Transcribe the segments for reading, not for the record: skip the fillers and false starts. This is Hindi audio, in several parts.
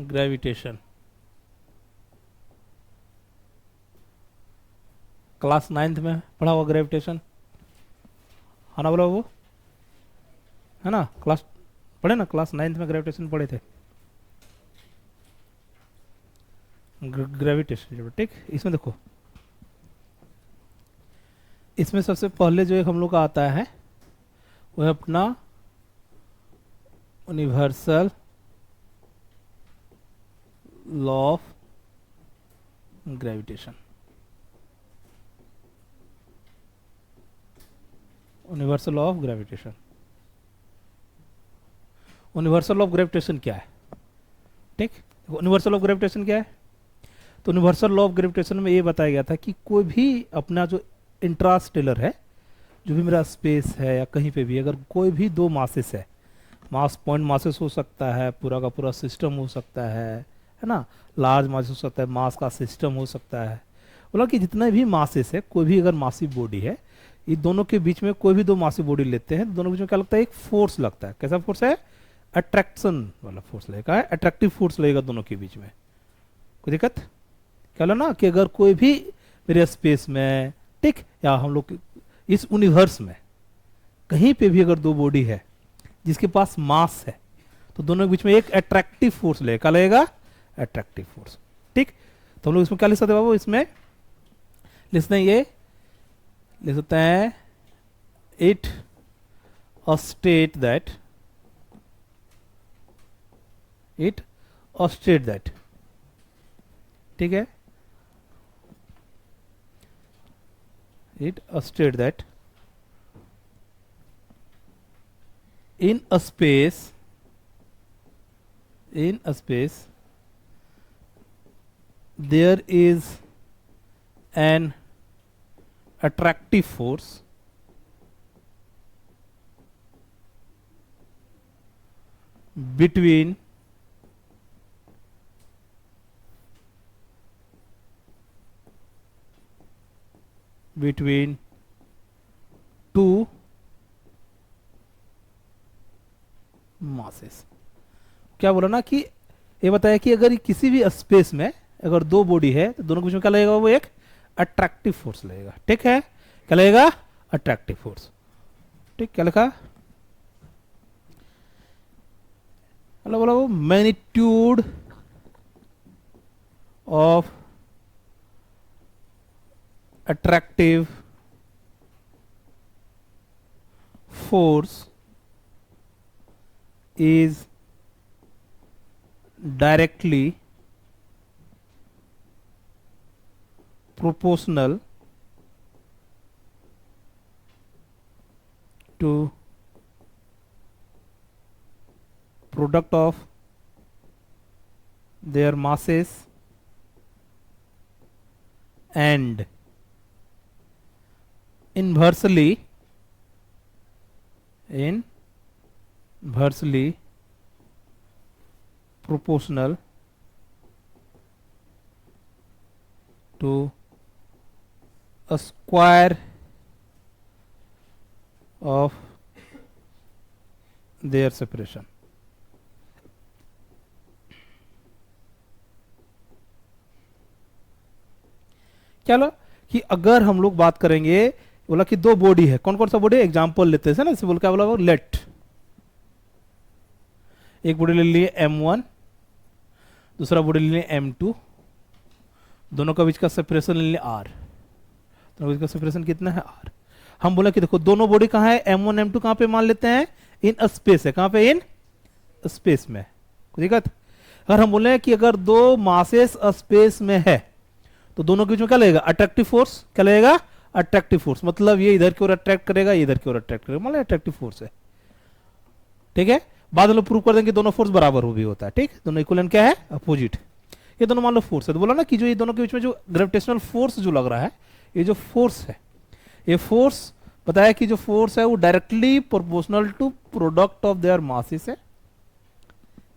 ग्रेविटेशन। क्लास 9th में पढ़ा हुआ ग्रेविटेशन है ना, बोला वो है ना, क्लास पढ़े ना, क्लास 9th में ग्रेविटेशन पढ़े थे। ग्रेविटेशन, ठीक। इसमें देखो, इसमें सबसे पहले जो एक हम लोग का आता है वो है अपना universal law of gravitation. Universal law of gravitation, universal of gravitation क्या है, ठीक। यूनिवर्सल ऑफ ग्रेविटेशन क्या है, तो यूनिवर्सल लॉ ऑफ ग्रेविटेशन में ये बताया गया था कि कोई भी अपना जो इंट्रास्टेलर है, जो भी मेरा स्पेस है या कहीं पे भी, अगर कोई भी दो मासेस है, मास पॉइंट मासेस हो सकता है, पूरा का पूरा सिस्टम हो सकता है ना, लार्ज मास हो सकता है, मास का सिस्टम हो सकता है, बोला कि जितने भी मासेस है, कोई भी अगर मासिव बॉडी है, ये दोनों के बीच में कोई भी दो मासिव बॉडी लेते हैं, दोनों के बीच में क्या लगता है, एक फोर्स लगता है। कैसा फोर्स है, अट्रैक्शन वाला फोर्स लगेगा, अट्रैक्टिव फोर्स लगेगा दोनों के बीच में। कोई दिक्कत क्या ना, कि अगर कोई भी मेरे स्पेस में, ठीक, या हम लोग इस यूनिवर्स में कहीं पे भी अगर दो बॉडी है जिसके पास मास है, तो दोनों के बीच में एक अट्रैक्टिव फोर्स लगेगा। क्या लगेगा, अट्रैक्टिव फोर्स, ठीक। तो हम लोग इसमें क्या लिख सकते हैं बाबू, इसमें लिख सकते हैं, ये लिख सकते हैं, it a state that, it a state that, ठीक है, it a state that in a space there is an attractive force between two masses। क्या बोला ना, कि ये बताया कि अगर किसी भी स्पेस में अगर दो बॉडी है, तो दोनों के बीच में क्या लगेगा, वो एक अट्रैक्टिव फोर्स लगेगा, ठीक है। क्या लगेगा, अट्रैक्टिव फोर्स, ठीक। क्या लिखा, हेलो बोला, वो magnitude of attractive force is directly proportional to product of their masses and inversely proportional to a square of their separation। चलो, कि अगर हम लोग बात करेंगे, बोला कि दो बॉडी है, कौन कौन सा बॉडी, एग्जांपल लेते हैं ना, इसे बोल क्या बोला, लेट, एक बॉडी ले लिए M1, दूसरा बॉडी ले लिए M2, दोनों का बीच का सेपरेशन ले लिए R, दोनों का सेपरेशन कितना है, R। हम बोला कि देखो दोनों बॉडी कहाँ है, M1 M2 कहाँ पे मान लेते हैं, इन स्पेस है, कहाँ पे, इन स्पेस में। कोई दिक्कत, अगर हम बोले कि अगर दो मासेस स्पेस में है, तो दोनों के बीच में क्या लगेगा, अट्रैक्टिव फोर्स। क्या लगेगा, अट्रैक्टिव फोर्स, मतलब ये इधर की ओर अट्रैक्ट करेगा, ये इधर की ओर अट्रैक्ट करेगा, मतलब अट्रैक्टिव फोर्स है, ठीक है। बाद में लोग प्रूव कर देंगे दोनों फोर्स बराबर हो भी होता है, ठीक, दोनों इक्विवेलेंट क्या है, अपोजिट। ये दोनों मान लो फोर्स है, तो बोला ना कि जो ये दोनों के बीच में जो ग्रेविटेशनल फोर्स जो लग रहा है, ये जो फोर्स है, ये फोर्स बताया कि जो फोर्स है वो directly proportional to product of their masses है,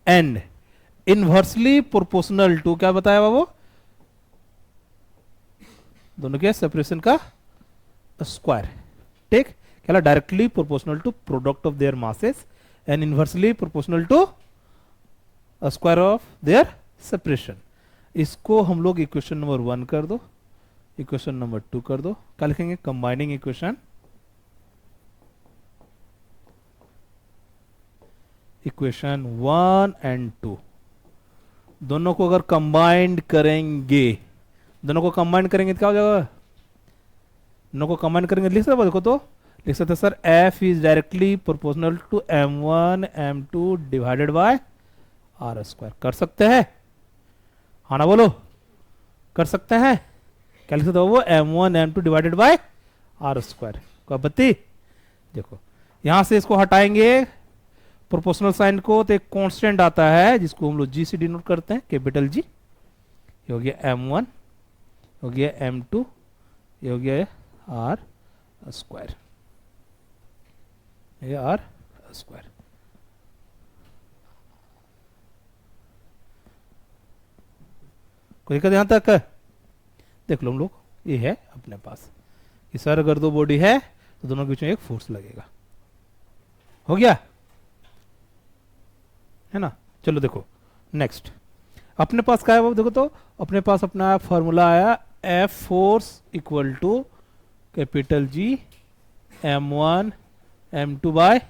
एंड इनवर्सली प्रोपोर्शनल टू, क्या बताया बाबू, दोनों के सेपरेशन का स्क्वायर, ठीक। क्या directly proportional to product of their masses and inversely proportional to square of their separation. इसको हम लोग इक्वेशन नंबर 1 कर दो, इक्वेशन नंबर 2 कर दो। क्या लिखेंगे? कंबाइनिंग इक्वेशन, इक्वेशन 1 एंड 2 दोनों को अगर कंबाइंड करेंगे, दोनों को कंबाइंड करेंगे तो क्या हो जाएगा? दोनों को कंबाइंड करेंगे लिख सकते हो, देखो तो लिख सकते sir F is directly proportional to m1 m2 divided by R square. कर सकते हैं? हाँ ना बोलो, कर सकते हैं? क्या लिख सकते हो? वो m1 m2 divided by R square. कोई आपत्ति? देखो यहां से इसको हटाएंगे प्रोपोर्शनल साइन को, तो एक कांस्टेंट आता है जिसको हम लोग जी से डिनोट करते हैं, कैपिटल जी। ये हो गया m1, हो गया m2, ये हो गया आर स्क्वायर, ये आर स्क्वायर। कोई दिक्कत यहां तक? देख लो हम लोग, ये है अपने पास कि सर अगर दो बॉडी है तो दोनों के बीच में एक फोर्स लगेगा। हो गया है ना? चलो देखो नेक्स्ट अपने पास क्या है वो देखो तो, अपने पास अपना फॉर्मूला आया F force equal to capital G m1 m2 by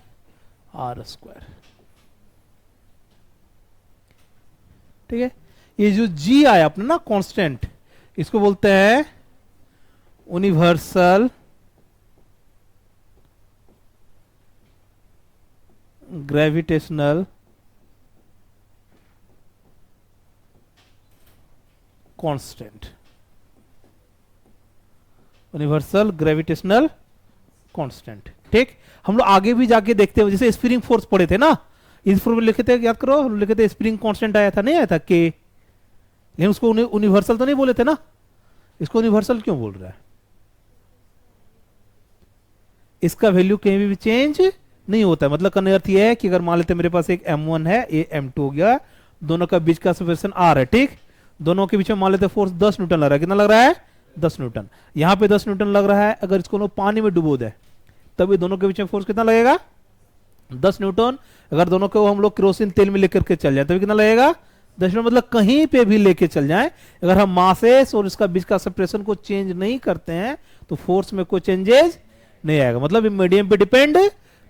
R square. ठीक है, ये जो g आया अपना ना कांस्टेंट, इसको बोलते हैं universal gravitational constant, universal gravitational constant. ठीक, हम लोग आगे भी जाके देखते हैं, जैसे स्प्रिंग फोर्स पढ़े थे ना, इस फॉर्मूले लिखे थे, याद करो, हम लिखे थे स्प्रिंग कांस्टेंट आया था, नहीं आया था के, लेकिन उसको यूनिवर्सल तो नहीं बोले थे ना। इसको यूनिवर्सल क्यों बोल रहा है? इसका वैल्यू कहीं भी चेंज नहीं होता है। मतलब करने अर्थ ये है कि अगर मान लेते मेरे पास एक m1 है, ये m2 हो गया, दोनों का बीच का सेपरेशन r है। ठीक, दोनों के बीच में मान लेते फोर्स 10 न्यूटन लग रहा है। कितना लग रहा है? 10 न्यूटन। यहां पे 10 न्यूटन लग रहा है। अगर इसको लोग पानी में डुबो दे तब ये दोनों के बीच में फोर्स कितना लगेगा? 10 न्यूटन। अगर दोनों को हम लोग केरोसिन तेल में लेकर के चल जाए तभी कितना लगेगा? 10 न्यूटन। मतलब कहीं पे भी लेके चल जाए, अगर हम मासेस और इसका बीच का सेपरेशन को चेंज नहीं करते हैं तो फोर्स में कोई चेंजेस नहीं आएगा। मतलब ये मीडियम पे डिपेंड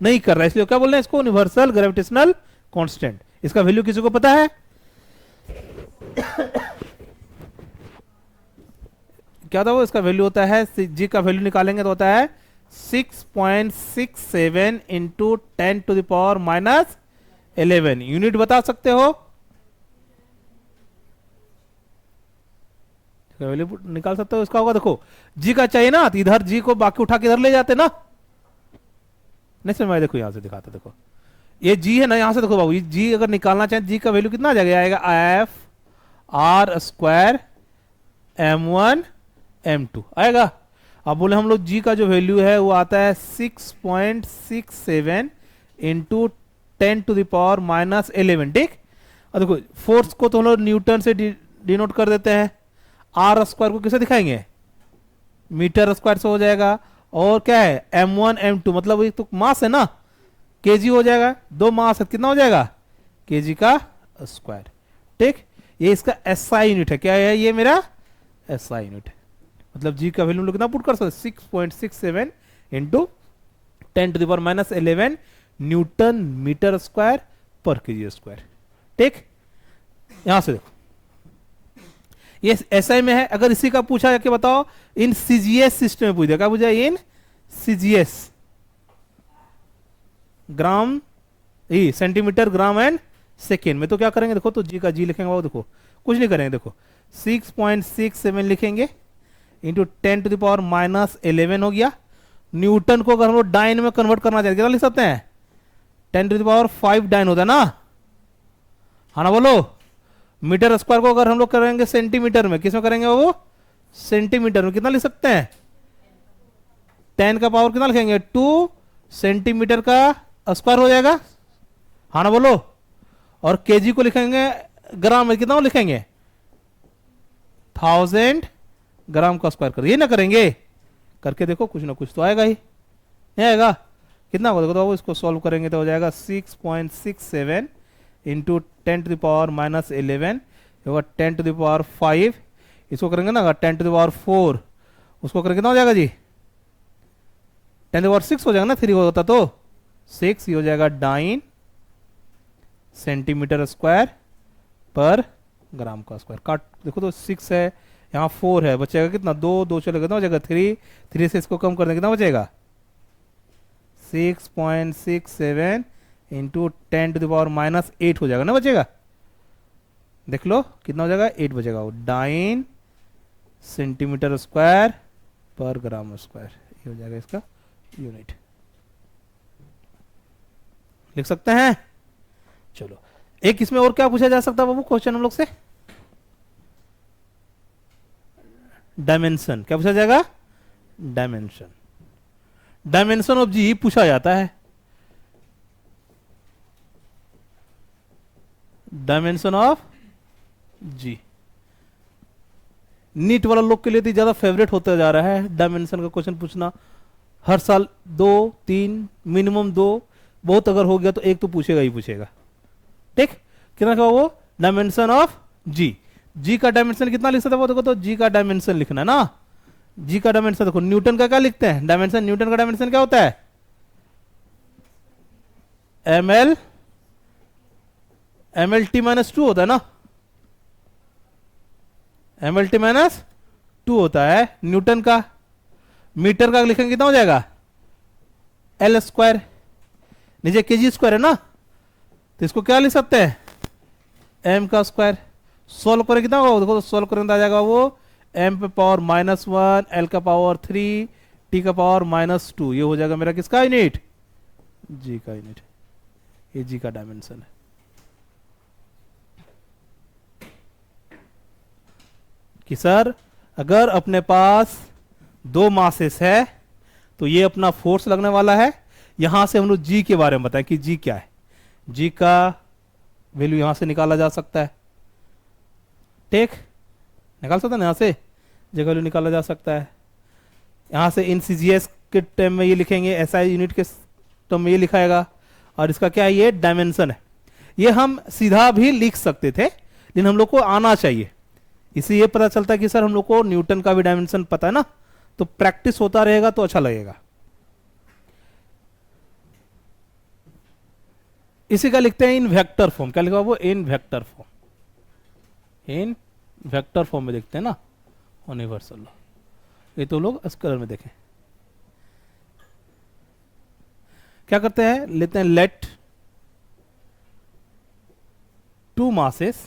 नहीं कर रहा है, इसलिए क्या बोल रहे हैं इसको? Universal gravitational constant. इसका वैल्यू किसी को पता है? क्या था वो? इसका वैल्यू होता है, जी का वैल्यू निकालेंगे तो होता है 6.67 into 10 to the power minus 11। Unit बता सकते हो? वैल्यू निकाल सकते हो? इसका होगा, देखो जी का चाहिए ना, तो इधर जी को बाकी उठा के इधर ले जाते ना। नहीं समझ में? देखो यहां से दिखाता, देखो ये जी है ना, यहां से देखो बाबू, ये जी अगर निकालना चाहें, जी का वैल्यू कितना आ जाएगा? आएगा F R square m1 m2 आएगा। अब बोले हम लोग जी का जो वैल्यू है वो आता है 6.67 into 10 to the power minus 11। ठीक, और देखो फोर्स को तो हम लोग न्यूटन से डिनोट कर देते हैं, आर स्क्वायर को किसे दिखाएंगे? मीटर स्क्वायर से हो जाएगा। और क्या है? m1 m2 मतलब एक तो मास है ना, केजी हो जाएगा। दो मास है, कितना हो जाएगा? केजी का स्क्वायर। ठीक, ये इसका एसआई यूनिट है। क्या है ये? मेरा एसआई यूनिट है। मतलब जी का वैल्यू हम लोग कितना पुट कर सकते? 6.67 into 10 to the power minus 11 newton metre square पर केजी स्क्वायर। ठीक, यहां से देखो ये एसआई में है। अगर इसी का पूछा जाके बताओ इन सीजीएस सिस्टम में पूछ दिया, क्या पूछा? In CGS gram E centimetre gram and second में, तो क्या करेंगे? देखो तो जी का जी लिखेंगे वो, देखो कुछ नहीं करेंगे, देखो 6.67 लिखेंगे into 10 to the power minus 11 हो गया। न्यूटन को अगर हम लोग डाइन में कन्वर्ट करना चाहते कितना लिख सकते हैं? 10 टू द पावर 5 डाइन होता है ना, हाँ ना बोलो। मीटर स्क्वायर को अगर हम लोग करेंगे सेंटीमीटर में, किस में करेंगे वो? सेंटीमीटर में। कितना लिख सकते हैं? 10 का पावर कितना लिखेंगे? 2 सेंटीमीटर का स्क्वायर हो जाएगा, हाँ ना बोलो। और केजी को लिखेंगे ग्राम में, कितना लिखेंगे? 1000 ग्राम का स्क्वायर कर, ये ना करेंगे? करके देखो, कुछ ना कुछ तो आएगा ही, नहीं आएगा? कितना होगा देखो तो, इसको सॉल्व करेंगे तो हो जाएगा 6.67 इंटू 10⁻⁻11 होगा 10⁻5। इसको करेंगे ना 10⁻4, उसको करेंगे कितना हो जाएगा जी 10⁻6 हो जाएगा ना, 3 होता तो 6, ये हो जाएगा 9 सेंटीमीटर स्क्वायर पर ग्राम का स्क्वायर। काट देखो तो 6 है, यहाँ 4 है, बचेगा कितना 2, 2 चलेगा कितना हो जाएगा 3, 3 से इसको कम कर दें कितना बचेगा 6.67 इंटू 10⁻⁻8 हो जाएगा ना, बचेगा देख लो कितना हो जाएगा 8 बचेगा, वो 9 सेंटीमीटर स्क्वायर पर ग्राम स्क्वायर, ये हो जाएगा इसका यूनिट। लिख सकते हैं। चलो एक इसमें और क्या पूछा जा सकता है बाबू क्वेश्चन हम लोग से, डायमेंशन। क्या पूछा जाएगा डायमेंशन, डायमेंशन ऑफ जी पूछा जाता है। डायमेंशन ऑफ जी नीट वाला लोग के लिए तो ज्यादा फेवरेट होता जा रहा है डायमेंशन का क्वेश्चन पूछना। हर साल 2 3 मिनिमम 2, बहुत अगर हो गया तो एक तो पूछेगा ही पूछेगा। ठीक कितना का वो डायमेंशन ऑफ जी, जी का डायमेंशन कितना लिख सकते हैं वो देखो, तो जी का डायमेंशन लिखना है ना, जी का डायमेंशन देखो न्यूटन का क्या लिखते हैं डायमेंशन, न्यूटन का डायमेंशन क्या होता है ml t-2 होता है ना, ml t-2 होता है न्यूटन का। मीटर का लिखेंगे कितना हो जाएगा एल स्क्वायर, नीचे केजी स्क्वायर है ना, तो इसको क्या लिख सकते हैं एम का स्क्वायर। सोल्व करें कितना होगा देखो, तो सोल्व करें आ जाएगा वो एम पे पावर -1, एल का पावर 3, टी का पावर -2, ये हो जाएगा मेरा किसका यूनिट जी का यूनिट, ये जी का डायमेंशन है। कि सर अगर अपने पास 2 मासेस है तो ये अपना फोर्स लगने वाला है। यहां से हम लोग जी के बारे में बताएं कि जी क्या है, जी का वैल्यू यहां से निकाला जा सकता है। ठीक निकाल सकते हैं, यहां से जी का वैल्यू निकाला जा सकता है। यहां से इन सीजीएस के टर्म में ये लिखेंगे, एसआई यूनिट के टर्म में ये लिखाएगा, और इसका क्या है ये डायमेंशन है। ये हम सीधा भी लिख सकते थे लेकिन हम लोग को आना चाहिए, इसे ये पता चलता है कि सर हम लोग को न्यूटन का भी डायमेंशन पता है ना, तो प्रैक्टिस होता रहेगा तो अच्छा लगेगा। इसी का लिखते हैं इन वेक्टर फॉर्म, क्या लिखा वो इन वेक्टर फॉर्म, इन वेक्टर फॉर्म में देखते हैं ना यूनिवर्सल लॉ। ये तो लोग स्केलर में देखें क्या करते हैं, लेते हैं late 2 masses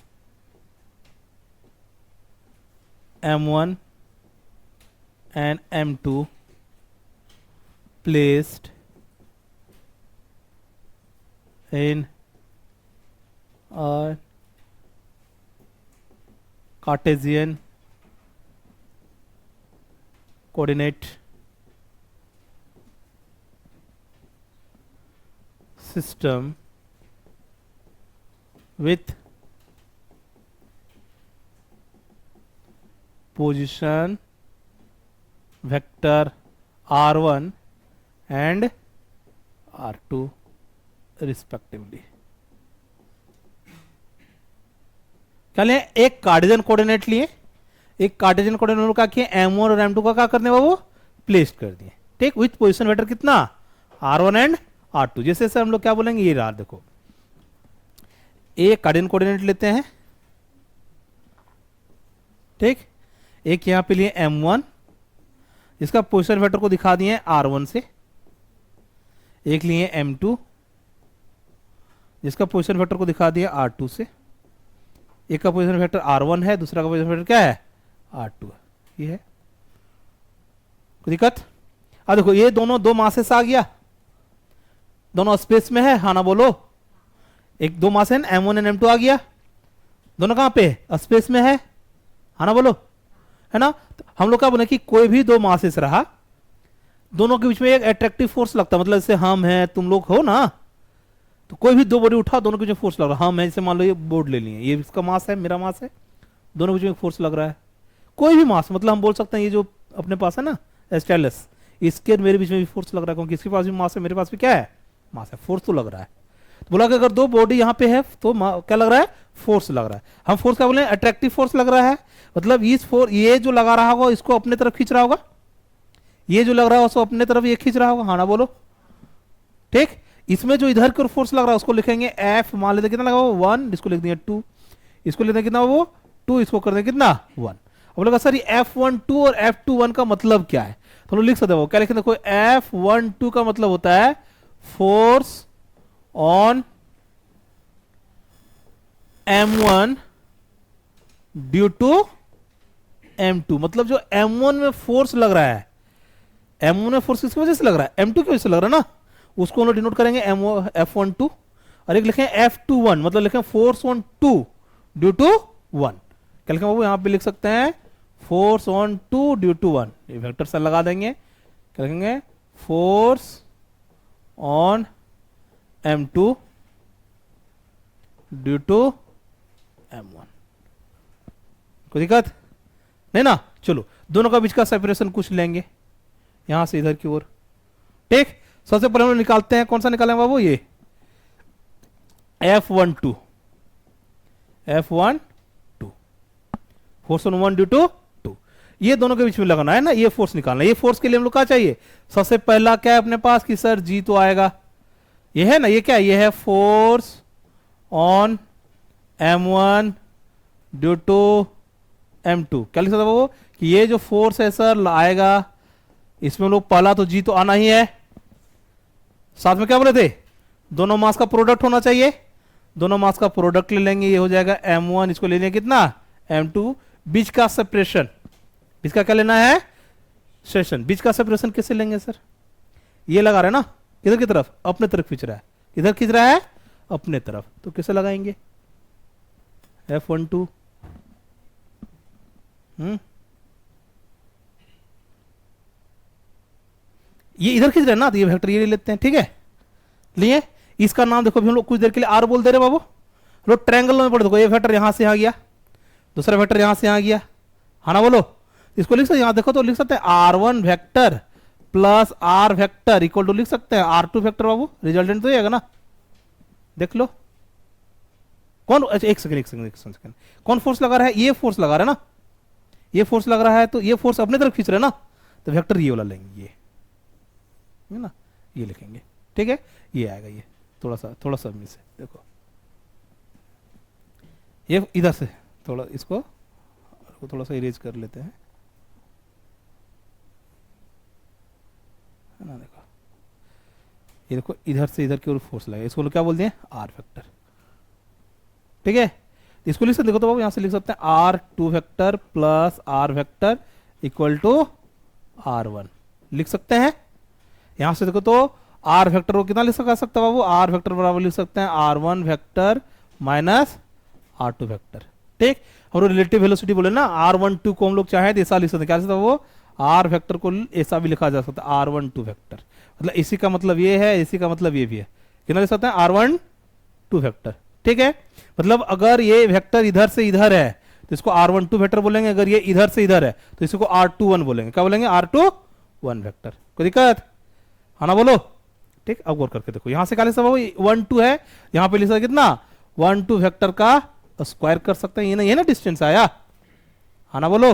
m1 and m2 placed in a Cartesian coordinate system with position vector r1 and r2 respectively. क्या लिए एक कार्टेशियन कोऑर्डिनेट लिए, एक कार्टेशियन कोऑर्डिनेट का किए m1 और m2 का क्या करने वो प्लेस कर दिए। ठीक विथ पोजीशन वेक्टर कितना r1 एंड r2, जैसे हम लोग क्या बोलेंगे ये रहा देखो, एक कार्टेशियन कोऑर्डिनेट लेते हैं। ठीक एक यहां पे लिए m1 इसका पोजीशन वेक्टर को दिखा दिए r1 से, एक लिए m2 जिसका पोजीशन वेक्टर को दिखा दिया r2 से, एक का पोजीशन वेक्टर r1 है, दूसरा का पोजीशन वेक्टर क्या है r2 है। ये है कोई दिक्कत। अब देखो ये दोनों 2 मासेस आ गया, दोनों स्पेस में है, हाँ ना बोलो, एक 2 मास है m1 एंड m2 आ गया, दोनों कहां पे स्पेस में है, हाँ ना बोलो, है ना। तो हम लोग क्या बोले कि कोई भी 2 मासेस रहा, दोनों के बीच में एक अट्रैक्टिव फोर्स लगता है, मतलब जैसे हम हैं तुम लोग हो ना, तो कोई भी 2 बॉडी उठा दोनों के बीच में फोर्स लग रहा है। हम है जैसे मान लो ये बोर्ड ले लिए, ये इसका मास है मेरा मास है, दोनों के बीच में फोर्स लग रहा है। कोई भी मास मतलब हम बोल सकते हैं ये जो अपने पास है ना स्टाइलस, इसके मेरे बीच में भी फोर्स लग रहा है, क्योंकि इसके पास भी मास है मेरे पास भी क्या है मास है, फोर्स तो लग रहा है। तो बोला कि अगर दो बॉडी यहाँ पे है तो क्या लग रहा है, फोर्स लग रहा है। हम फोर्स क्या बोले, अट्रैक्टिव फोर्स लग रहा है, मतलब इस फोर्स, ये जो लगा रहा होगा इसको अपने तरफ खींच रहा होगा, ये जो लग रहा है उसको अपने तरफ ये खींच रहा होगा, हाँ ना बोलो। ठीक, इसमें जो इधर की फोर्स लग रहा है उसको लिखेंगे एफ, मान लेते कितना लगा वो 1, इसको लिख दिया 2, इसको लेते कितना वो 2, इसको कर देंगे कितना 1। अब लगा सर ये F12 और F21 का मतलब क्या है, तो लोग लिख सकते हो क्या लिखें, देखो F12 का मतलब होता है force on M1 due to M2, मतलब जो M1 में फोर्स लग रहा है, M1 में फोर्स किसकी वजह से लग रहा है, M2 की वजह से लग रहा है ना, उसको हम लोग डिनोट करेंगे F12, और एक लिखें F21, मतलब लिखें फोर्स ऑन 2 ड्यू टू 1। क्या लिखें बाबू, यहां पे लिख सकते हैं फोर्स ऑन 2 ड्यू टू 1, ये वेक्टर से लगा देंगे, क्या लिखेंगे force on M2 due to M1। कोई दिक्कत नहीं ना, चलो दोनों का बीच का सेपरेशन कुछ लेंगे यहां से इधर की ओर। ठीक, सबसे पहले हम लोग निकालते हैं, कौन सा निकालेंगे बाबू, ये F12, force on 1 due to 2, ये दोनों के बीच में लगाना है ना, ये फोर्स निकालना है। ये फोर्स के लिए हम लोग क्या चाहिए, सबसे पहला क्या है अपने पास कि सर जी तो आएगा, ये है ना, ये क्या है, ये है force on M1 due to M2। क्या लिख सकते बाबू कि ये जो फोर्स है सर आएगा, इसमें लोग पहला तो जी तो आना ही है, साथ में क्या बोले थे, दोनों मास का प्रोडक्ट होना चाहिए, दोनों मास का प्रोडक्ट ले लेंगे, ये हो जाएगा M1, इसको ले लेंगे कितना M2, बीच का सेपरेशन, बीच का क्या लेना है सेशन, बीच का सेपरेशन कैसे लेंगे सर, ये लगा रहे हैं ना इधर की तरफ, अपने तरफ खींच रहा है, इधर खींच रहा है अपने तरफ, तो कैसे लगाएंगे F12, ये इधर खींच रहे हैं ना, तो ये वेक्टर ये ले लेते हैं, ठीक है लिए, इसका नाम देखो, भी हम लोग कुछ देर के लिए आर बोल दे रहे बाबू, लोग ट्रायंगल में पढ़े, देखो ये वेक्टर यहां से आ गया, दूसरा वेक्टर यहां से आ गया, हाँ ना बोलो, इसको लिख सकते यहां देखो तो लिख सकते हैं R1 vector plus R vector equal to लिख सकते हैं R2 वेक्टर बाबू, रिजल्टेंट तो ये आएगा ना, देख लो कौन, अच्छा एक सेकंड, कौन फोर्स लगा रहा है, ये फोर्स लगा रहा है ना, ये फोर्स लग रहा है, तो ये फोर्स अपने तरफ खींच रहे हैं ना, तो वेक्टर ये वाला लेंगे, ये है ना, ये लिखेंगे, ठीक है, ये आएगा, ये थोड़ा सा मिस है, देखो ये इधर से थोड़ा इसको थोड़ा सा इरेज कर लेते हैं, है ना, देखो ये देखो इधर से इधर की ओर फोर्स लगेगा, इसको क्या बोलते हैं आर वेक्टर, ठीक है, इसको लिख सकते, देखो तो बाबू यहां से लिख सकते हैं R2 vector plus R vector equal to R1 लिख सकते हैं, यहां से देखो तो R वेक्टर को कितना लिख सकते हैं बाबू, R वेक्टर बराबर लिख सकते हैं R1 vector minus R2 vector, ठीक, और रिलेटिव वेलोसिटी बोले ना R12 को हम लोग चाहे तो ऐसा लिख सकते हैं, क्या लिख सकते हैं वो R वेक्टर को ऐसा भी लिखा जा सकता है R12 वेक्टर, मतलब इसी का मतलब ये है, इसी का मतलब ये भी है, कितना लिख सकते हैं R12 वेक्टर, ठीक है, मतलब अगर ये वेक्टर इधर से इधर है तो इसको R12 वेक्टर बोलेंगे, अगर ये इधर से इधर है तो इसको R21 बोलेंगे, क्या बोलेंगे R21 वेक्टर, कोई दिक्कत, हाँ ना बोलो, ठीक, अब गौर करके देखो यहां से क्या लिख सकते हैं 1 2 है, यहां पे लिख सकते कितना 1 2 वेक्टर का स्क्वायर कर सकते हैं, ये ना डिस्टेंस आया, हाँ ना बोलो,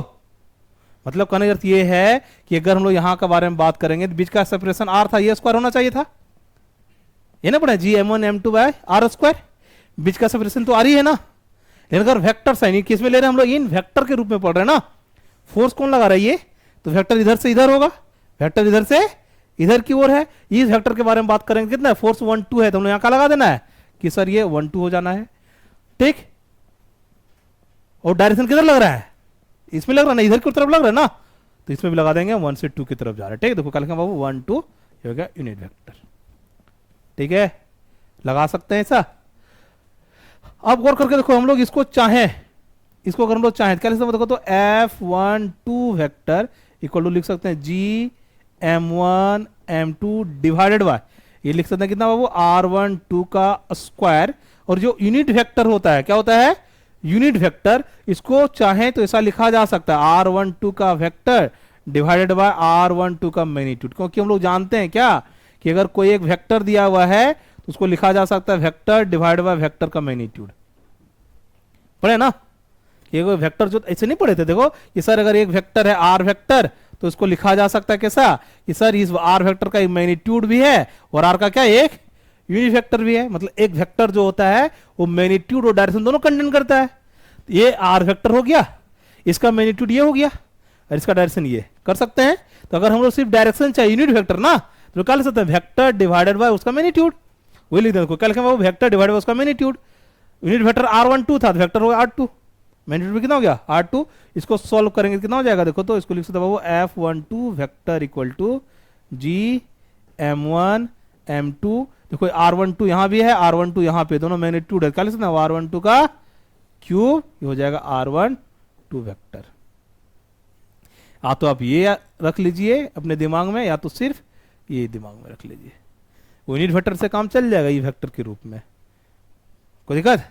मतलब कहने का अर्थ ये है कि अगर हम लोग यहां के बारे में बात करेंगे तो बीच का सेपरेशन R था, ये स्क्वायर होना चाहिए था, ये ना पढ़ा GM1 M2 bye R square, बीच का सेपरेशन तो आ रही है ना, लेकिन अगर वेक्टर साइन किस में ले रहे हैं हम लोग, इन वेक्टर के रूप में पढ़ रहे हैं ना, फोर्स कौन लगा रहा है ये, तो वेक्टर इधर से इधर होगा, वेक्टर इधर से इधर की ओर है, इस वेक्टर के बारे में बात करेंगे कितना है फोर्स 1 2 है, तो हम लोग यहां का लगा देना है कि सर ये 1 2 हो जाना है, ठीक, और डायरेक्शन किधर लग रहा है, इसमें लग रहा है ना, इधर की तरफ लग रहा है ना, तो इसमें भी लगा देंगे 1 से 2 की तरफ जा रहा है, ठीक, देखो कल बाबू 1 2 ये हो गया यूनिट वेक्टर, ठीक है, लगा सकते हैं ऐसा। अब गौर करके देखो हम लोग इसको चाहें, इसको अगर हम लोग चाहें क्या लिख सकते हैं, देखो तो F12 वेक्टर इक्वल टू लिख सकते हैं GM1 M2 डिवाइडेड बाय, ये लिख सकते हैं कितना बाबू R12 का स्क्वायर, और जो यूनिट वेक्टर होता है क्या होता है यूनिट वेक्टर, इसको चाहें तो ऐसा लिखा जा सकता है R12 का वेक्टर डिवाइडेड बाय R12 का मैग्नीट्यूड, क्योंकि हम लोग जानते हैं क्या कि अगर कोई एक वेक्टर दिया हुआ है तो उसको लिखा जा सकता है वेक्टर डिवाइड बाय वेक्टर का मैग्नीट्यूड। पढ़े ना, ये वेक्टर जो ऐसे नहीं पढ़े थे, देखो कि सर अगर एक वेक्टर है आर वेक्टर तो इसको लिखा जा सकता है कैसा कि सर इस आर वेक्टर का एक मैग्नीट्यूड भी है और आर का क्या एक यूनिट वेक्टर भी है। मतलब एक वेक्टर जो होता है वो मैग्नीट्यूड और डायरेक्शन दोनों कंटेन करता है। तो ये आर वेक्टर हो गया, इसका मैग्नीट्यूड ये हो गया और इसका डायरेक्शन ये कर सकते हैं। तो अगर हम लोग सिर्फ डायरेक्शन चाहिए यूनिट वेक्टर ना तो क्या लिख सकते हैं वेक्टर डिवाइडेड बाय उसका मैग्नीट्यूड। वही लिख देते, क्या लिखेंगे वो वेक्टर डिवाइडेड बाय उसका मैग्नीट्यूड। यूनिट वेक्टर r12 था तो वेक्टर होगा r2, मैग्नीट्यूड कितना हो गया r2। इसको सॉल्व करेंगे कितना हो जाएगा, देखो तो इसको लिख सकते हैं वो f12 vector equal to g m1 m2। देखो r12 यहां भी है, r12 यहां पे, दोनों मैग्नीट्यूड है, क्या लिख सकते हैं r12 का क्यूब, ये हो जाएगा r12 वेक्टर। तो आप ये रख लीजिए अपने दिमाग में या तो सिर्फ ये दिमाग में रख लीजिए, यूनिट वेक्टर से काम चल जाएगा ये वेक्टर के रूप में, कोई दिक्कत।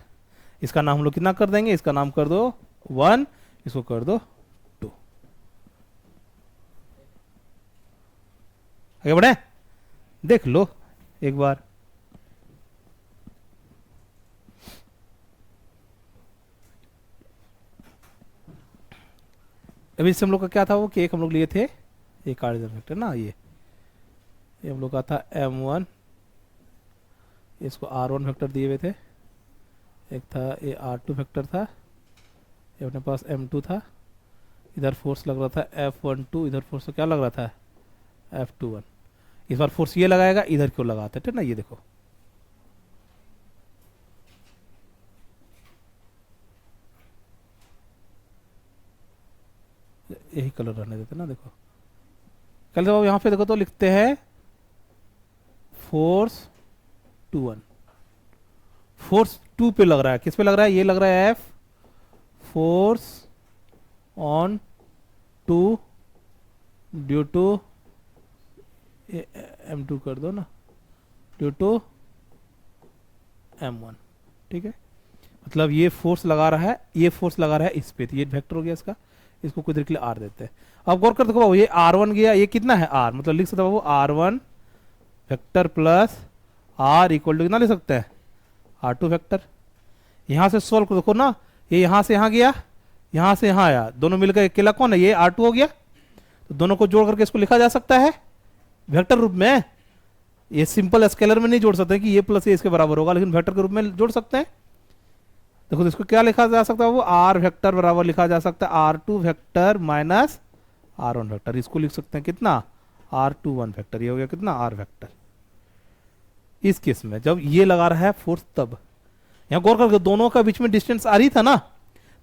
इसका नाम हम लोग कितना कर देंगे, इसका नाम कर दो 1, इसको कर दो 2। आगे बढ़े, देख लो एक बार। अभी इससे हम लोग का क्या था वो कि एक हम लोग लिए थे ये कार्डिनल वेक्टर ना, ये हम लोग का था m1, इसको r1 वेक्टर दिए हुए थे, एक था ये r2 वेक्टर था, ये अपने पास m2 था, इधर फोर्स लग रहा था F12, इधर फोर्स तो क्या लग रहा था F21। इस बार फोर्स ये लगाएगा, इधर क्यों लगाते थे ना, ये देखो यही कलर रहने देते ना। देखो कल जब यहाँ पे देखो तो लिखते हैं फोर्स 2 1, फोर्स 2 पे लग रहा है, किस पे लग रहा है, ये लग रहा है F force on 2 due to M2 कर दो ना, ड्यू टू M1, ठीक है। मतलब ये फोर्स लगा रहा है, ये फोर्स लगा रहा है इस पे, तो ये वेक्टर हो गया इसका, इसको कुछ देर के लिए R देते हैं। अब गौर कर देखो बाबू, ये R1 गया, ये कितना है R, मतलब लिख सकते हो बाबू R1 vector plus R equal to कितना लिख सकते हैं R2 वेक्टर। यहां से सोल्व देखो ना, ये यहां से यहां गया, यहां से यहां आया, दोनों मिलकर अकेला कौन है, ये R2 हो गया। तो दोनों को जोड़ करके इसको लिखा जा सकता है वेक्टर रूप में। ये सिंपल स्केलर में नहीं जोड़ सकते कि ये प्लस ये इसके बराबर होगा, लेकिन वेक्टर के रूप में जोड़ सकते हैं। देखो तो इसको क्या लिखा जा सकता है वो R वेक्टर बराबर लिखा जा सकता है R2 vector minus R1 vector. इसको लिख सकते हैं कितना R21 वेक्टर, ये हो गया कितना R वेक्टर। इस केस में जब ये लगा रहा है फोर्स, तब यहां गौर करके दोनों का बीच में डिस्टेंस R ही था ना,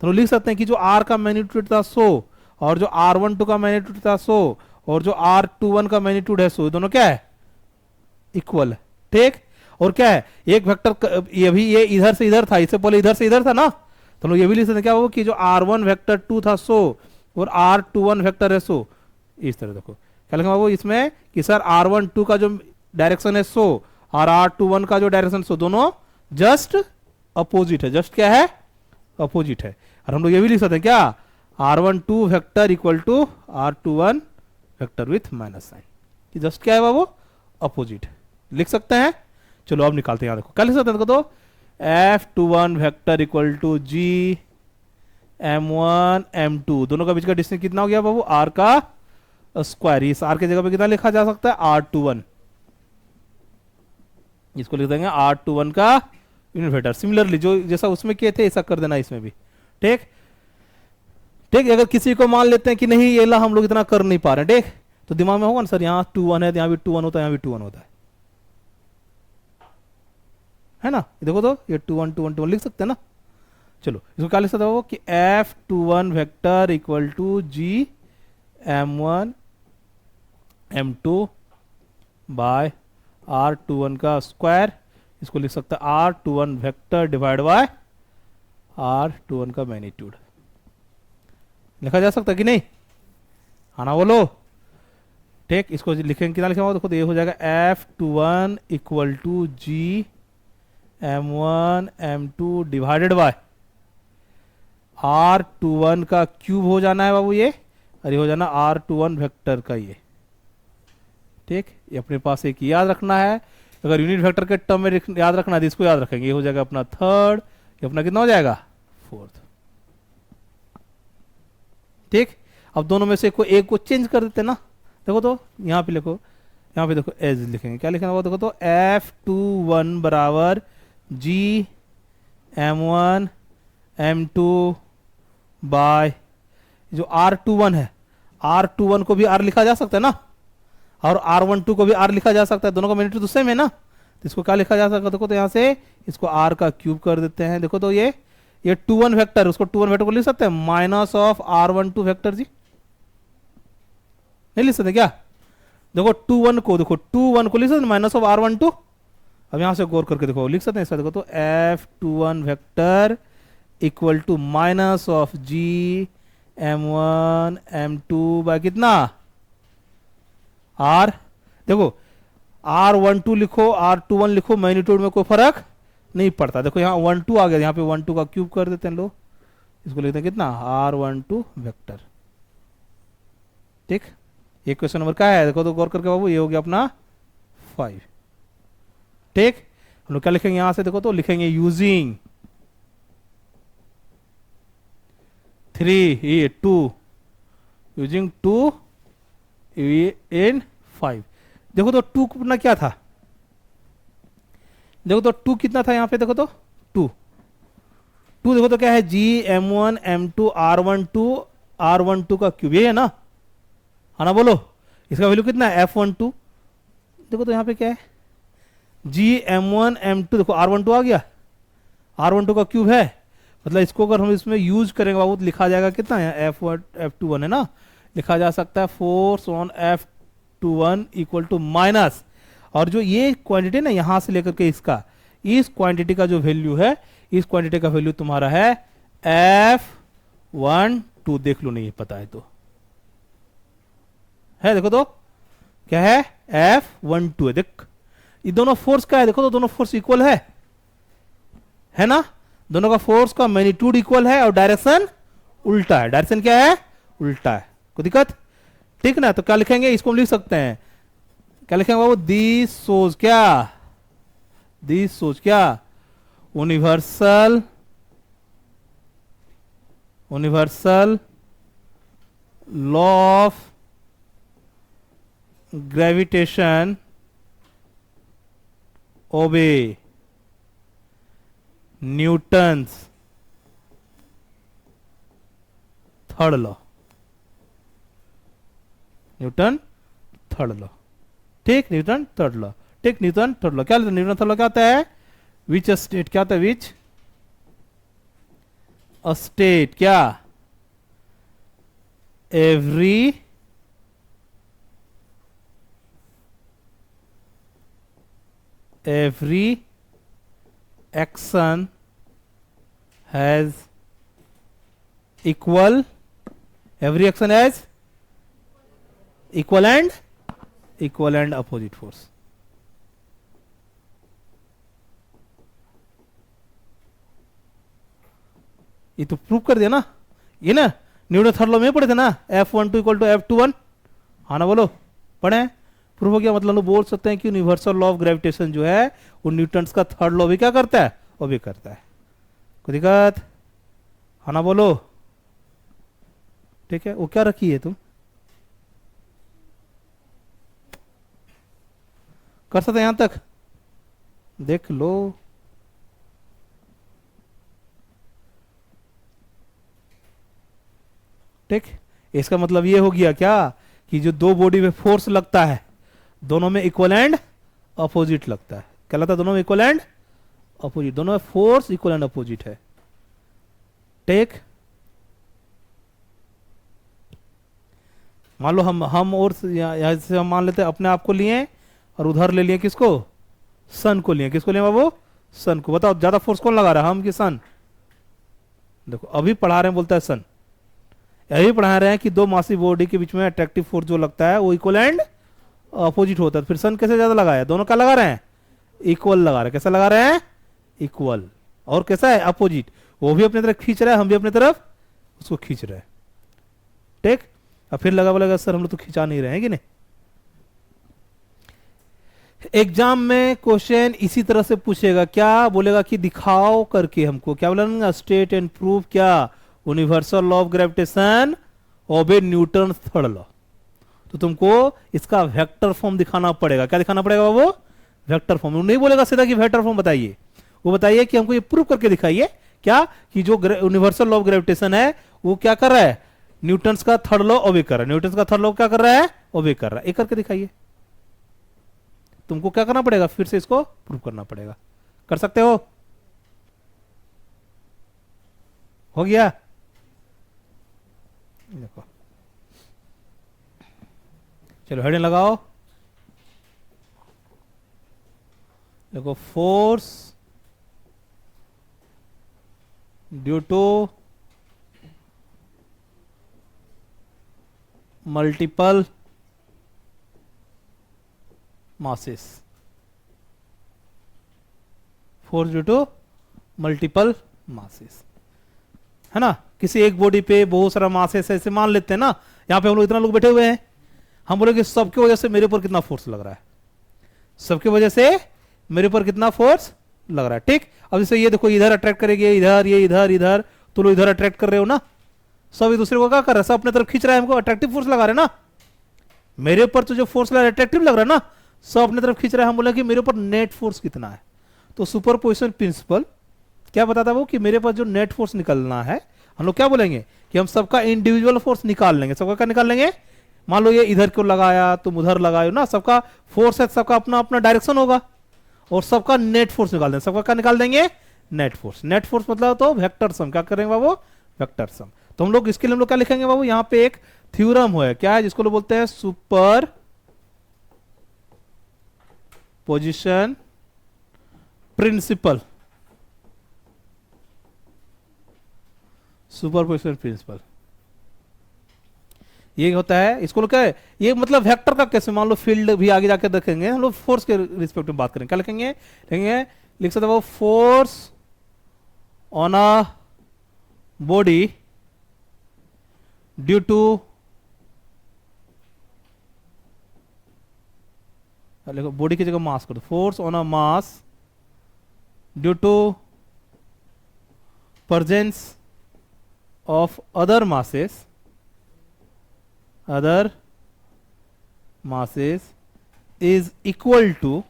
तो लिख सकते हैं कि जो R का मैग्नीट्यूड था 100 और जो R12 का मैग्नीट्यूड था 100 और जो R21 का मैग्नीट्यूड है 100, दोनों क्या है इक्वल है, ठीक। और क्या है एक वेक्टर, ये भी ये इधर से इधर था, इससे पहले इधर से इधर था ना, तो लोग ये भी लिख सकते हैं क्या वो कि जो R1 वेक्टर 2 था 100 और R21 वेक्टर है 100। इस तरह देखो क्या लिखा वो इसमें कि सर R12 का जो डायरेक्शन है 100 और R21 का जो डायरेक्शन 100, दोनों जस्ट अपोजिट है। जस्ट क्या है अपोजिट है। और हम लोग ये भी लिख सकते हैं क्या R12 vector equal to R21 vector with minus sign, कि जस्ट क्या है बाबू अपोजिट लिख सकते हैं। चलो अब निकालते हैं, यहाँ देखो क्या लिख सकते हैं, देखो तो F21 vector equal to G M1 M2, दोनों का बीच का डिस्टेंस कितना हो गया बाबू R का स्क्वायर। इस R की जगह पे कितना लिखा जा सकता है R21, इसको लिख देंगे R21 का यूनिट वेक्टर। सिमिलरली जो जैसा उसमें किए थे ऐसा कर देना इसमें भी, ठीक ठीक। अगर किसी को मान लेते हैं कि नहीं ये ला हम लोग इतना कर नहीं पा रहे हैं, ठीक, तो दिमाग में होगा ना सर यहाँ 2 1 है, यहाँ भी 2 1 होता है, यहाँ भी 2 1 होता है ना। देखो तो ये 2 1 2 1 2 1 लिख सकते हैं ना। चलो इसको क्या लिख सकते हो कि F21 vector equal to G M1 M2 by R21 का स्क्वायर, इसको लिख सकता है R21 vector divide by R21 का मैग्नीट्यूड। लिखा जा सकता है कि नहीं, आना बोलो, ठीक। इसको लिखेंगे कितना लिखेंगे देखो तो ये हो जाएगा F21 equal to G M1 M2 divided by R21 का क्यूब हो जाना है बाबू ये, और ये हो जाना R21 वेक्टर का ये, ठीक। ये अपने पास एक याद रखना है, अगर यूनिट वेक्टर के टर्म में याद रखना है, इसको याद रखेंगे, ये हो जाएगा अपना थर्ड, ये अपना कितना हो जाएगा फोर्थ। ठीक, अब दोनों में से एक को चेंज कर देते ना। देखो तो यहाँ पे लिखो, यहाँ पे देखो एज लिखेंगे, क्या लिखना होगा देखो तो F21 बराबर G M1 M2 बाय जो R21 है, R21 को भी R लिखा जा सकता है ना, और R12 को भी R लिखा जा सकता है, दोनों का मैग्नीट्यूड तो सेम है ना, तो इसको क्या लिखा जा सकता है देखो तो यहाँ से इसको R का क्यूब कर देते हैं। देखो तो ये 21 वेक्टर, उसको 21 वेक्टर को लिख सकते हैं माइनस ऑफ R12 वेक्टर, जी नहीं लिख सकते क्या? देखो 21 को, देखो 21 को लिख सकते माइनस ऑफ R12। अब यहां से गौर करके देखो, लिख सकते हैं इसका, देखो तो F21 vector equal to minus of G M1 M2 by कितना R। देखो R12 लिखो R21 लिखो, मैग्नीट्यूड में कोई फर्क नहीं पड़ता। देखो यहाँ 12 आ गया, यहाँ पे 12 का क्यूब कर देते हैं, लो इसको लिखते हैं कितना R12 वेक्टर। ठीक, ये क्वेश्चन नंबर क्या है देखो तो गौर करके बाबू, ये हो गया अपना 5। ठीक, हम लोग क्या लिखेंगे यहां से देखो तो लिखेंगे यूजिंग 2 यूजिंग 2 इन 5। देखो तो 2 अपना क्या था, देखो तो 2 कितना था यहाँ पे, देखो तो 2 देखो तो क्या है G M1 M2 R12 का क्यूब, ये है ना, है ना, बोलो इसका वैल्यू कितना है F12। देखो तो यहाँ पे क्या है G M1 M2, देखो R12 आ गया, R12 का क्यूब है, मतलब इसको अगर हम इसमें यूज करेंगे बाबू तो लिखा जाएगा कितना है F21 है ना, लिखा जा सकता है force on F21 equal to minus, और जो ये क्वांटिटी ना यहां से लेकर के इसका, इस क्वांटिटी का जो वैल्यू है, इस क्वांटिटी का वैल्यू तुम्हारा है F12, देख लो नहीं पता है तो है, देखो तो क्या है F12 है। देख ये दोनों फोर्स का है, देखो तो दोनों फोर्स इक्वल है ना, दोनों का फोर्स का मैग्नीट्यूड इक्वल है और डायरेक्शन उल्टा है। डायरेक्शन क्या है, उल्टा है, कोई दिक्कत? ठीक ना, तो क्या लिखेंगे, इसको हम लिख सकते हैं, क्या लिखेंगे बाबू, दिस सोज क्या universal law of gravitation obey Newton's third law, Newton third law. ठीक, न्यूटन थर्ड लॉ, ठीक, न्यूटन थर्ड लॉ क्या, न्यूटन थर्ड लॉ क्या आता है, विच स्टेट क्या आता है, विच स्टेट क्या every action has equal, every action has equal and opposite force। ये तो प्रूव कर दिया ना, ये ना न्यूटन थर्ड लॉ में पढ़े थे ना, F12 इक्वल टू F21, हाँ ना, बोलो पढ़े, प्रूफ हो गया। मतलब बोल सकते हैं कि यूनिवर्सल लॉ ऑफ ग्रेविटेशन जो है वो न्यूटन्स का थर्ड लॉ भी क्या करता है, वो भी करता है, कोई दिक्कत, हाँ ना, बोलो। ठीक है, वो क्या रखी है तुम कर सकते यहां तक, देख लो। ठीक, इसका मतलब ये हो गया क्या कि जो दो बॉडी में फोर्स लगता है दोनों में इक्वल एंड अपोजिट लगता है, क्या लगता है, दोनों में इक्वल एंड अपोजिट, दोनों में फोर्स इक्वल एंड अपोजिट है। ठीक, मान लो हम और यहां से हम मान लेते हैं अपने आप को लिए और उधर ले लिए किसको, सन को लिए, किसको लिए बाबू, सन को। बताओ ज्यादा फोर्स कौन लगा रहा है, हम कि सन? देखो अभी पढ़ा रहे हैं, बोलता है सन, यही पढ़ा रहे हैं कि दो मासी बॉडी के बीच में अट्रैक्टिव फोर्स जो लगता है वो इक्वल एंड अपोजिट होता है। फिर सन कैसे ज्यादा लगाया, दोनों क्या लगा रहे हैं, इक्वल लगा रहे हैं। कैसा लगा रहे हैं, इक्वल, और कैसा है अपोजिट, वो भी अपनी तरफ खींच रहा है, हम भी अपनी तरफ उसको खींच रहे हैं। ठीक, अब फिर लगा बोलेगा सर हम लोग तो खिंचा नहीं रहे हैं कि नहीं। एग्जाम में क्वेश्चन इसी तरह से पूछेगा, क्या बोलेगा कि दिखाओ करके हमको, क्या बोलेगा, स्टेट एंड प्रूव क्या universal law of gravitation obey Newton third law. तो तुमको इसका वेक्टर फॉर्म दिखाना पड़ेगा। क्या दिखाना पड़ेगा वो? Vector form. नहीं बोलेगा सीधा कि वेक्टर फॉर्म बताइए, वो बताइए कि हमको ये प्रूव करके दिखाइए क्या कि जो यूनिवर्सल लॉ ऑफ ग्रेविटेशन है वो क्या कर रहा है, न्यूटन का थर्ड लॉ ओबे कर रहा है। न्यूटन का थर्ड लॉ क्या कर रहा है? ओबे कर रहा है। एक करके दिखाइए। तुमको क्या करना पड़ेगा, फिर से इसको प्रूव करना पड़ेगा। कर सकते हो गया? देखो, चलो हेडिंग लगाओ। देखो, force due to multiple masses, force due to multiple masses, है ना। किसी एक बॉडी पे बहुत सारा मासेस ऐसे मान लेते हैं ना। यहां पे हम लोग इतना लोग बैठे हुए हैं, हम बोले कि सबकी वजह से मेरे ऊपर कितना फोर्स लग रहा है, सबकी वजह से मेरे ऊपर कितना फोर्स लग रहा है। ठीक, अब जैसे ये देखो, इधर अट्रैक्ट करेंगे, इधर, ये इधर, इधर, तो लोग इधर अट्रैक्ट कर रहे हो ना, सब एक दूसरे को क्या कर रहा है, सब अपने तरफ खींच रहा है, हमको अट्रैक्टिव फोर्स लगा रहे हैं ना। मेरे ऊपर तो जो फोर्स लग रहा है अट्रैक्टिव लग रहा है ना, सब अपने तरफ खींच रहा है। हम बोले कि मेरे ऊपर नेट फोर्स कितना है। तो सुपरपोजिशन प्रिंसिपल क्या बताता है वो, कि मेरे पास जो नेट फोर्स निकलना है, हम लोग क्या बोलेंगे कि हम सबका इंडिविजुअल फोर्स निकाल लेंगे। सबका क्या निकाल लेंगे? मान लो ये इधर क्यों लगाया, तुम उधर लगायो ना, सबका फोर्स है, सबका अपना अपना डायरेक्शन होगा, और सबका नेट फोर्स निकाल देंगे। सबका क्या निकाल देंगे? Net force. नेट फोर्स मतलब तो वेक्टर सम। क्या करेंगे बाबू? Vector sum. तो हम लोग इसके लिए हम लोग क्या लिखेंगे बाबू, यहां पे एक थ्योरम है, क्या है, जिसको लोग बोलते हैं superposition principle. Superposition principle ये होता है। इसको लोग क्या है, ये मतलब वेक्टर का कैसे, मान लो फील्ड भी आगे जाकर देखेंगे हम लोग, फोर्स के रिस्पेक्ट में बात करेंगे। क्या लिखेंगे? लिखेंगे, लिख सकते हो force on a body due to, देखो बॉडी की जगह मास करो, force on a mass due to presence of other masses is equal to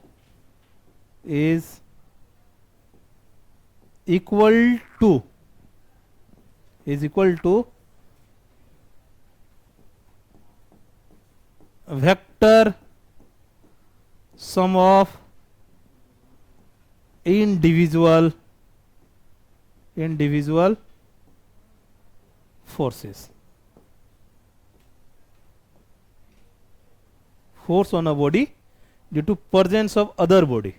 vector sum of individual forces. Force on a body due to presence of other body,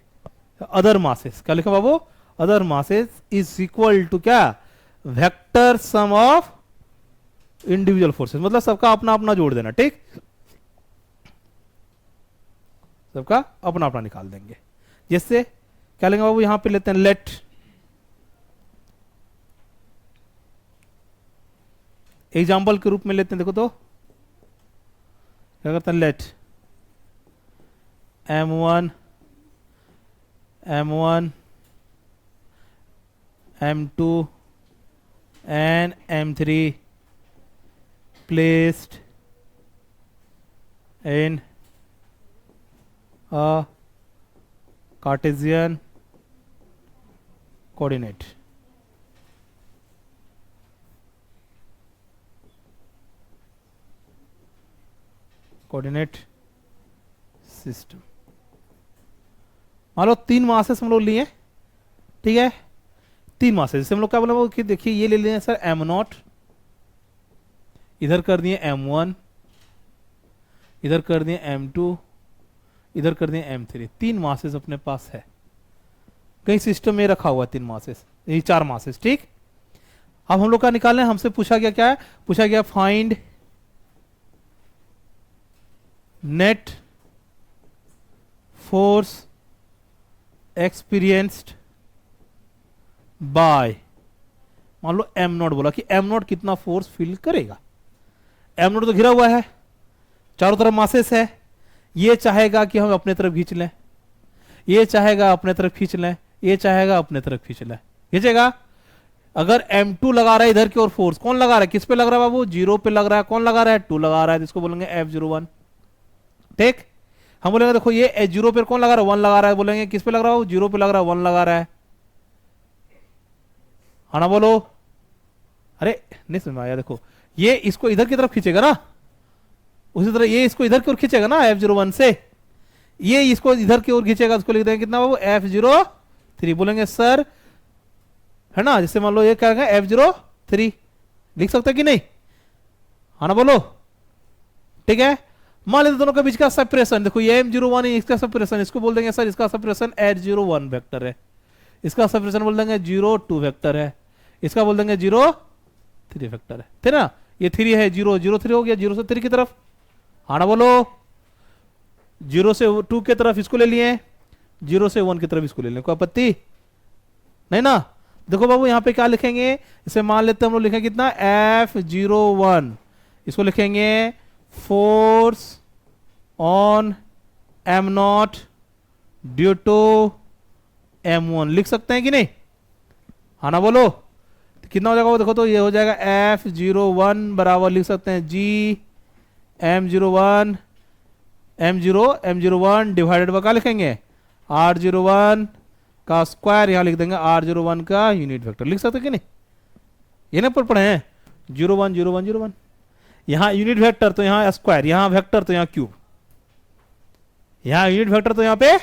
other masses. क्या लिखा बाबू? other masses is equal to क्या? Vector sum of individual forces. मतलब सबका अपना अपना जोड़ देना। ठीक, सबका अपना अपना निकाल देंगे। जैसे क्या लेंगे बाबू, यहां पे लेते हैं लेट, एग्जाम्पल के रूप में लेते हैं। देखो तो क्या करते हैं, let m1 m2 and m3 placed in a Cartesian coordinate. Coordinate system. मान लो 3 मासेस हम लोग लिए, ठीक है, 3 मासेस। जैसे हम लोग क्या बोले कि देखिए ये ले लिए सर m0, इधर कर दिए m1, इधर कर दिए m2, इधर कर दिए m3। 3 मासेस अपने पास है, कहीं सिस्टम में रखा हुआ 3 मासेस, यही 4 मासेस। ठीक, अब हम लोग का निकालने, हमसे पूछा गया क्या है, पूछा गया find net force experienced bye, मान लो m0 बोला कि m0 कितना फोर्स फील करेगा। m0 तो घिरा हुआ है, चारों तरफ मासेस है, ये चाहेगा कि हम अपने तरफ खींच लें, ये चाहेगा अपने तरफ खींच लें, ये चाहेगा अपने तरफ खींच लें, खींचेगा। अगर M2 लगा रहा है इधर की ओर फोर्स, कौन लगा रहा है, किस पे लग रहा है बाबू, 0 पे लग रहा है, कौन लगा रहा है, 2 लगा रहा है, इसको बोलेंगे F01। ठीक, हम बोलेंगे देखो ये H0 पे कौन लगा रहा है, 1 लगा रहा है, बोलेंगे किस पे लग रहा है, 0 पे लग रहा है, 1 लगा रहा है ना, बोलो। अरे नहीं समझ में आया, देखो ये इसको इधर की तरफ खींचेगा ना, उसी तरह ये इसको इधर की ओर खींचेगा ना F01 से, ये इसको इधर की ओर खींचेगा, उसको लिख देंगे कितना बाबू, F03। बोलेंगे सर, है ना, जैसे मान लो ये क्या है F03, लिख सकते कि नहीं, हाँ ना बोलो। ठीक है, मान लेते दोनों के बीच का सेपरेशन, देखो ये M01 है, इसका सेपरेशन, इसको बोल देंगे सर इसका सेपरेशन H01 वेक्टर है, इसका सेपरेशन बोल देंगे 02 वेक्टर है, इसका बोल देंगे 03 वेक्टर है, थे ना, ये 3 है, 0 03 हो गया, 0 से 3 की तरफ, हाँ ना बोलो। 0 से 2 की तरफ इसको ले लिए, 0 से 1 की तरफ इसको ले लें, कोई आपत्ति नहीं ना। देखो बाबू यहाँ पे क्या लिखेंगे, इसे मान लेते हैं हम लोग, लिखेंगे कितना F01, इसको लिखेंगे force on M0 due to M1, लिख सकते हैं कि नहीं, हाँ ना बोलो। तो कितना हो जाएगा वो देखो, तो ये हो जाएगा F01 बराबर लिख सकते हैं G M01 M01 divided by क्या लिखेंगे, R01 का स्क्वायर, यहां लिख देंगे R01 का यूनिट वेक्टर, लिख सकते कि नहीं, ये ना पढ़े हैं 01 01 01, यहां यूनिट वेक्टर तो यहां स्क्वायर, यहां वेक्टर तो यहां क्यूब, यहां यूनिट वेक्टर तो यहां पे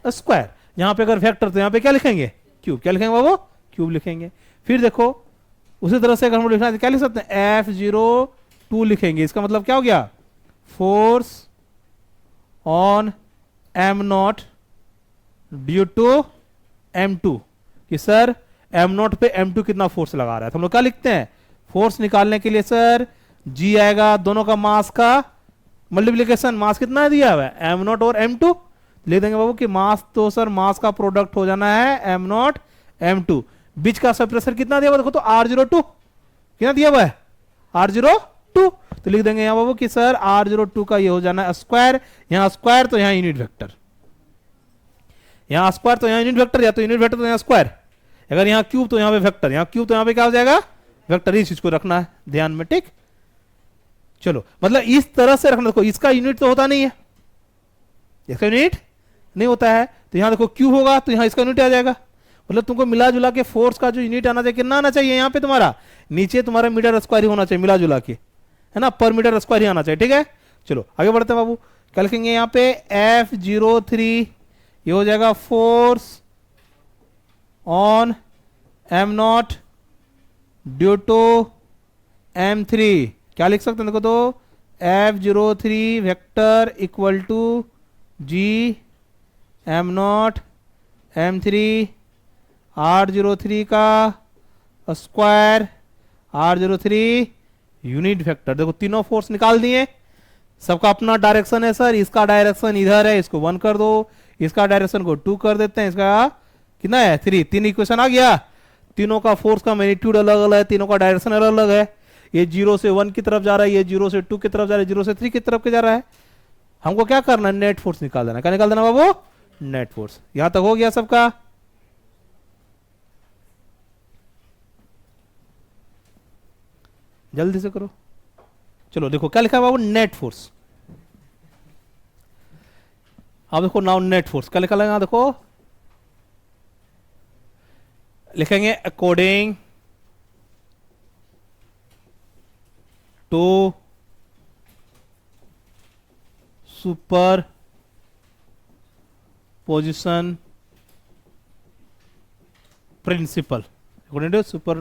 स्क्वायर, यहां पे अगर वेक्टर तो यहां पे क्या लिखेंगे, क्यूब, क्या लिखेंगे बाबू, क्यूब लिखेंगे। फिर देखो उसी तरह से अगर हम लिखना है तो क्या लिख सकते हैं, F02 लिखेंगे, इसका मतलब क्या हो गया, force on M0 due to M2, कि सर M0 पे M2 कितना फोर्स लगा रहा है, तो हम लोग क्या लिखते हैं, फोर्स निकालने के लिए सर G आएगा, दोनों का मास का मल्टीप्लीकेशन, मास कितना दिया हुआ है M0 और M2, लिख देंगे बाबू कि मास तो सर मास का प्रोडक्ट हो जाना है M0 M2, बीच का सेपरेशन कितना दिया हुआ देखो, तो R02 कितना दिया हुआ है, R02, तो लिख देंगे यहां बाबू कि सर R02 का ये हो जाना है स्क्वायर, यहां स्क्वायर तो यहां यूनिट वेक्टर, यहां स्क्वायर तो यहां यूनिट वेक्टर, या तो यूनिट वेक्टर तो यहां स्क्वायर, अगर यहां क्यूब तो यहां पे वेक्टर, यहां क्यूब तो यहां पे क्या हो जाएगा, वेक्टर, इस चीज को रखना है ध्यान में। ठीक, चलो मतलब इस तरह से रखना, देखो इसका यूनिट तो होता नहीं है, इसका यूनिट नहीं होता है, तो यहां देखो क्यू होगा तो यहां इसका यूनिट आ जाएगा, मतलब तुमको मिला जुला के फोर्स का जो यूनिट आना चाहिए, कितना आना चाहिए यहाँ पे तुम्हारा, नीचे तुम्हारा मीटर स्क्वायर ही होना चाहिए, मिला जुला के, है ना, पर मीटर स्क्वायर ही आना चाहिए। ठीक है, चलो आगे बढ़ते हैं बाबू, क्या लिखेंगे यहाँ पे F03, ये हो जाएगा force on M0 due to M3, क्या लिख सकते हैं देखो, तो F03 vector equal to G M0 M3 R03 का स्क्वायर R03 यूनिट वेक्टर। देखो तीनों फोर्स निकाल दिए, सबका अपना डायरेक्शन है सर, इसका डायरेक्शन इधर है, इसको 1 कर दो, इसका डायरेक्शन को 2 कर देते हैं, इसका कितना है 3, 3 इक्वेशन आ गया, तीनों का फोर्स का मैग्नीट्यूड अलग अलग है, तीनों का डायरेक्शन अलग अलग है, ये 0 से 1 की तरफ जा रहा है, ये 0 से 2 की तरफ जा रहा है, 0 से 3 की तरफ के जा रहा है, हमको क्या करना है, नेट फोर्स निकाल देना, क्या निकाल देना बाबू, नेट फोर्स। यहां तक हो गया सबका, जल्दी से करो। चलो देखो क्या लिखा है बाबू, नेट फोर्स, अब देखो नाउ नेट फोर्स क्या लिखा है, यहां देखो लिखेंगे according to superposition principle, according to super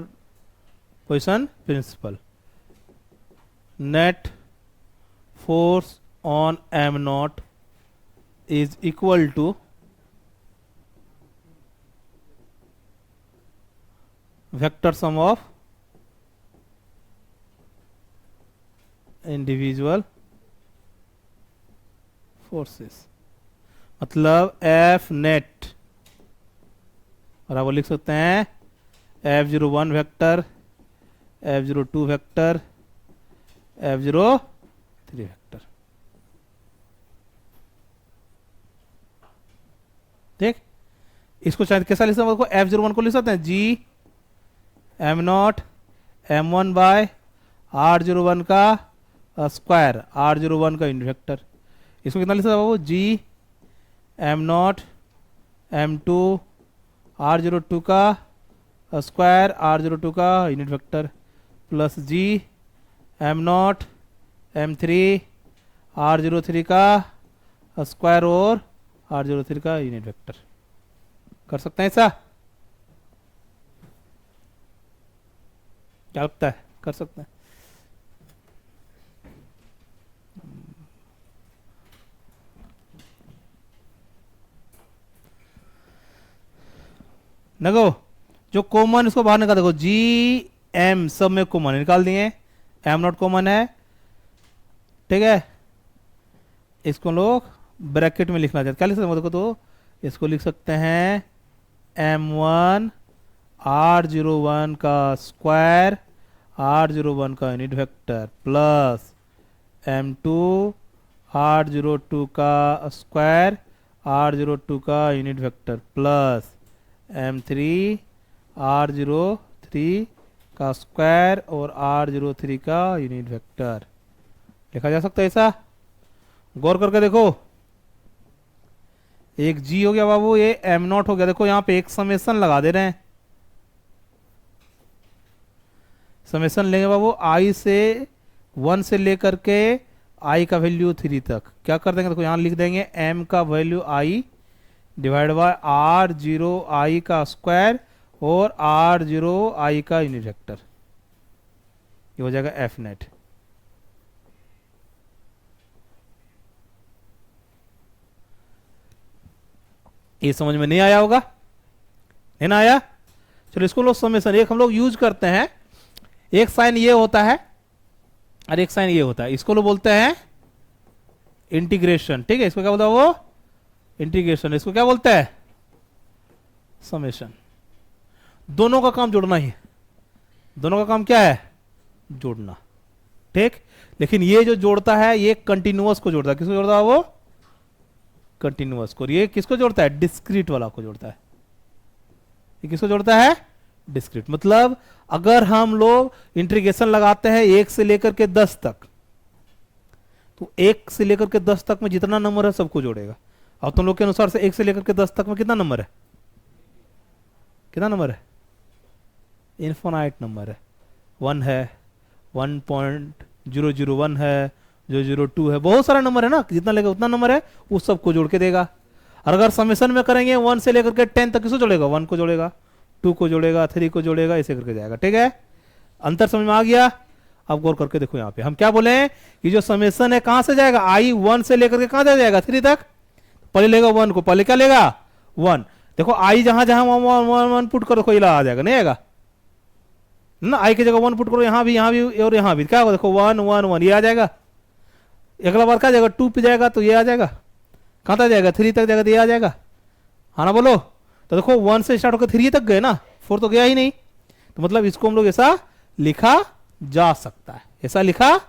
position principle, net force on M0 is equal to vector sum of individual forces, मतलब F net बराबर लिख सकते हैं F01 vector, F02 vector, F03 vector. देख, इसको शायद कैसा लिख सकते हैं, F01 को लिख सकते हैं G am not M1 bye R01 का स्क्वायर, R01 का यूनिट वेक्टर। इसको कितना लिख सकते हैं बाबू, G am not M2 R02 का स्क्वायर, R02 का unit vector, plus G am not M3 R03 का स्क्वायर और R03 का यूनिट वेक्टर। कर सकते हैं ऐसा? क्या लगता है, कर सकते हैं? देखो जो कॉमन, इसको बाहर निकाल, देखो जी एम सब में कॉमन निकाल दिए, एम नॉट कॉमन है, ठीक है। इसको लोग ब्रैकेट में लिखना चाहते, क्या लिख सकते हैं देखो, तो इसको लिख सकते हैं M1 R01 का स्क्वायर, R01 का unit vector, plus M2 R02 का स्क्वायर, R02 का unit vector, plus M3 R03 का स्क्वायर और R03 का यूनिट वेक्टर। लिखा जा सकता है ऐसा? गौर करके देखो, एक जी हो गया बाबू, ये एम नॉट हो गया। देखो यहां पे एक समेसन लगा दे रहे हैं, समेसन लेंगे बाबू आई से 1 से लेकर के आई का वैल्यू 3 तक। क्या कर देंगे, देखो यहां लिख देंगे एम का value I divide by R0 आई का स्क्वायर और R0 आई का यूनिट वेक्टर, ये हो जाएगा एफ नेट। ये समझ में नहीं आया होगा, नहीं ना आया? चलो इसको लोग समेसन एक हम लोग यूज करते हैं, एक साइन ये होता है और एक साइन ये होता है, इसको लोग बोलते हैं इंटीग्रेशन, ठीक है। इसको क्या बोलता है वो, इंटीग्रेशन। इसको क्या बोलते हैं, समेशन। दोनों का काम जोड़ना ही है, दोनों का काम क्या है, जोड़ना, ठीक। लेकिन ये जो जोड़ता है ये कंटिन्यूअस को जोड़ता है, किसको जोड़ता है वो, कंटिन्यूअस को। ये किसको जोड़ता है, डिस्क्रीट वाला को जोड़ता है। ये किसको जोड़ता है, डिस्क्रीट। मतलब अगर हम लोग इंटीग्रेशन लगाते हैं 1 से लेकर के 10 तक, तो 1 से लेकर के 10 तक में जितना नंबर है सबको जोड़ेगा। और तुम लोग के अनुसार से 1 से लेकर के 10 तक में कितना नंबर है, कितना नंबर है, इनफाइनाइट नंबर है। 1 है, 1.001 है, 002 है, बहुत सारा नंबर है ना, जितना लेगा उतना नंबर है उस सबको जोड़ के देगा। और अगर समेशन में करेंगे 1 से लेकर के 10 तक, किसको जोड़ेगा, 1 को जोड़ेगा, 2 को जोड़ेगा, 3 को जोड़ेगा, ऐसे करके जाएगा, ठीक है। अंतर समझ में आ गया? अब गौर करके देखो, यहाँ पे हम क्या बोले हैं कि जो समेशन है कहां से जाएगा, आई 1 से लेकर के कहां जाएगा, 3 तक। पहले लेगा 1 को, पहले क्या लेगा, 1। देखो आई जहां जहां 1 पुट करो, कोई आ जाएगा, नहीं आएगा ना। आई की जगह 1 पुट करो, यहां भी और यहां भी, क्या होगा, देखो 1 1 1, ये आ जाएगा। अगला बार क्या जाएगा, 2 पे जाएगा तो ये आ जाएगा, कहां तक जाएगा, 3 तक जाएगा तो ये आ जाएगा, हाँ ना बोलो। तो देखो 1 से स्टार्ट होकर 3 तक गए ना, 4 तो गया ही नहीं। तो मतलब इसको हम लोग ऐसा लिखा जा सकता है, ऐसा लिखा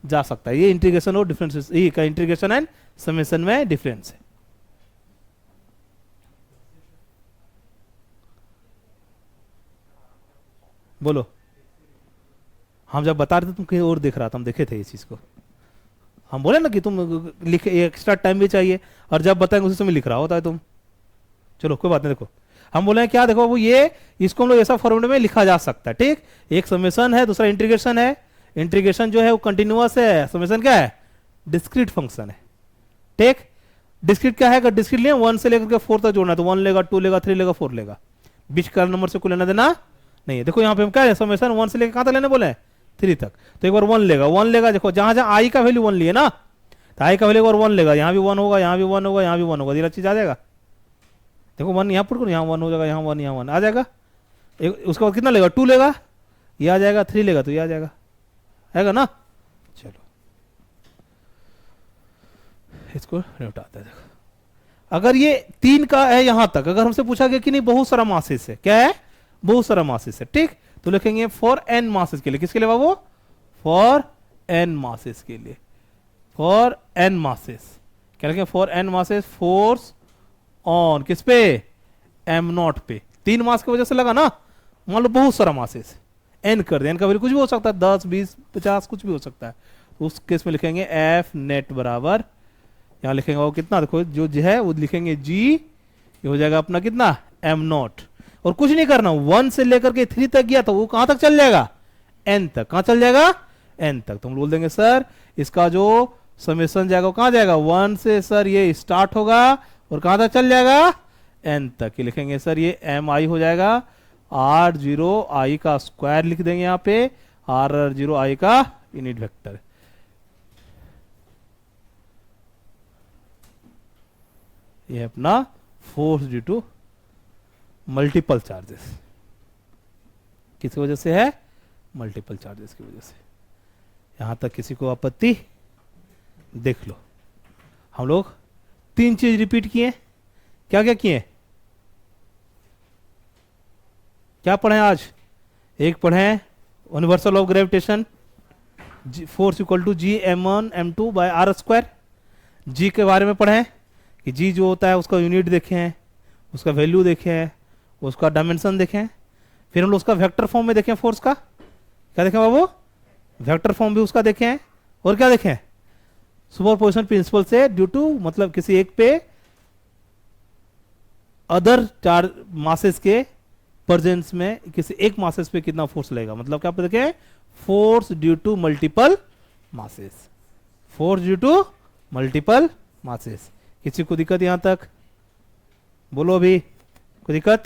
जा सकता है। ये इंटीग्रेशन और डिफरेंस, ये का इंटीग्रेशन एंड समेशन में डिफरेंस है। बोलो, हम जब बता रहे थे तुम कहीं और देख रहा था, हम देखे थे इस चीज को। हम बोले ना कि तुम लिखे, एक्स्ट्रा टाइम भी चाहिए, और जब बताएंगे उसी समय लिख रहा होता है तुम। चलो कोई बात नहीं, देखो हम बोले क्या, देखो वो ये, इसको हम लोग ऐसा फॉर्मेट में लिखा जा सकता है, ठीक। एक समेशन है, दूसरा इंटीग्रेशन है। इंटीग्रेशन जो है वो कंटिन्यूअस है, समेशन क्या है, डिस्क्रीट फंक्शन है, ठीक। डिस्क्रीट क्या है, अगर डिस्क्रीट लिया 1 से लेकर के 4 तक जोड़ना है तो 1 लेगा, 2 लेगा, 3 लेगा, 4 लेगा, बीच का नंबर से कोई लेना देना नहीं है। देखो यहाँ पे हम क्या है, समेशन 1 से लेकर कहां तक लेने बोले, 3 तक। तो एक बार 1 लेगा, 1 लेगा, देखो जहां जहां आई का वैल्यू 1 लिए ना, तो आई का वैल्यू और 1 लेगा, यहाँ भी 1 होगा, यहाँ भी 1 होगा, यहाँ भी 1 होगा, ये चीज आ जाएगा। देखो 1 यहाँ पुट करो, यहाँ 1 हो जाएगा, यहाँ 1, यहाँ 1 आ जाएगा। उसके बाद कितना लेगा, 2 लेगा, ये आ जाएगा, 3 लेगा तो ये आ जाएगा, आएगा ना। चलो इसको निपटाते हैं। देखो अगर ये 3 का है यहां तक, अगर हमसे पूछा गया कि नहीं बहुत सारा मासेस है, क्या है, बहुत सारा मासेस है, ठीक। तो लिखेंगे फॉर n मासेस के लिए, किसके लिए बाबू, फॉर n मासेस के लिए, फॉर n मासेस क्या लिखेंगे, for n masses force on किस पे, एम नॉट पे। 3 मास की वजह से लगा ना, मान लो बहुत सारा मासेस, एन कर दे, एन का वैल्यू कुछ भी हो सकता है, 10 20 50 कुछ भी हो सकता है। तो उस केस में लिखेंगे एफ नेट बराबर, यहाँ लिखेंगे वो कितना, देखो जो है वो लिखेंगे जी, ये हो जाएगा अपना कितना, एम नॉट। और कुछ नहीं करना, 1 से लेकर के 3 तक गया तो वो कहां तक चल जाएगा, एन तक। कहां चल जाएगा, एन तक। तो हम बोल देंगे सर इसका जो समेशन जाएगा वो कहां जाएगा, 1 से सर ये स्टार्ट होगा और कहां तक चल जाएगा, एन तक। ये लिखेंगे सर ये एम आई हो जाएगा, आर जीरो आई का स्क्वायर लिख देंगे यहाँ पे, आर जीरो आई का यूनिट वेक्टर। ये अपना force due to multiple charges, किसकी वजह से है, मल्टीपल चार्जेस की वजह से। यहां तक किसी को आपत्ति, देख लो हम लोग 3 चीज रिपीट किए, क्या क्या किए, क्या पढ़े आज, एक पढ़े universal of gravitation, force equal to G m1 m2 by R square. जी के बारे में पढ़े कि जी जो होता है उसका यूनिट देखे हैं, उसका वैल्यू देखे हैं, उसका डायमेंशन देखें। फिर हम लोग उसका वेक्टर फॉर्म में देखें, फोर्स का क्या देखें बाबू, वेक्टर फॉर्म भी उसका देखें। और क्या देखें, सुपरपोजिशन प्रिंसिपल से ड्यू टू मतलब किसी एक पे अदर चार मासेस के प्रेजेंस में किसी एक मासेस पे कितना फोर्स लगेगा, मतलब क्या देखें, force due to multiple masses, force due to multiple masses. किसी को दिक्कत यहां तक, बोलो अभी कोई दिक्कत,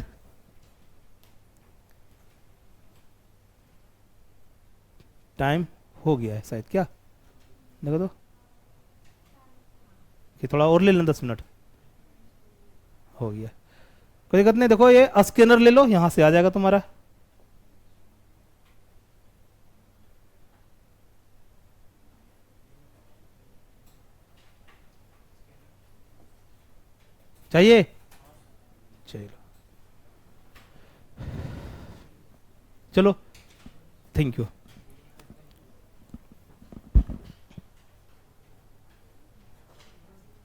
टाइम हो गया है शायद, क्या देखो तो कि थोड़ा और ले लें, 10 मिनट हो गया, कोई दिक्कत नहीं। देखो ये स्कैनर ले लो, यहां से आ जाएगा तुम्हारा, चाहिए, चलो चलो, थैंक यू।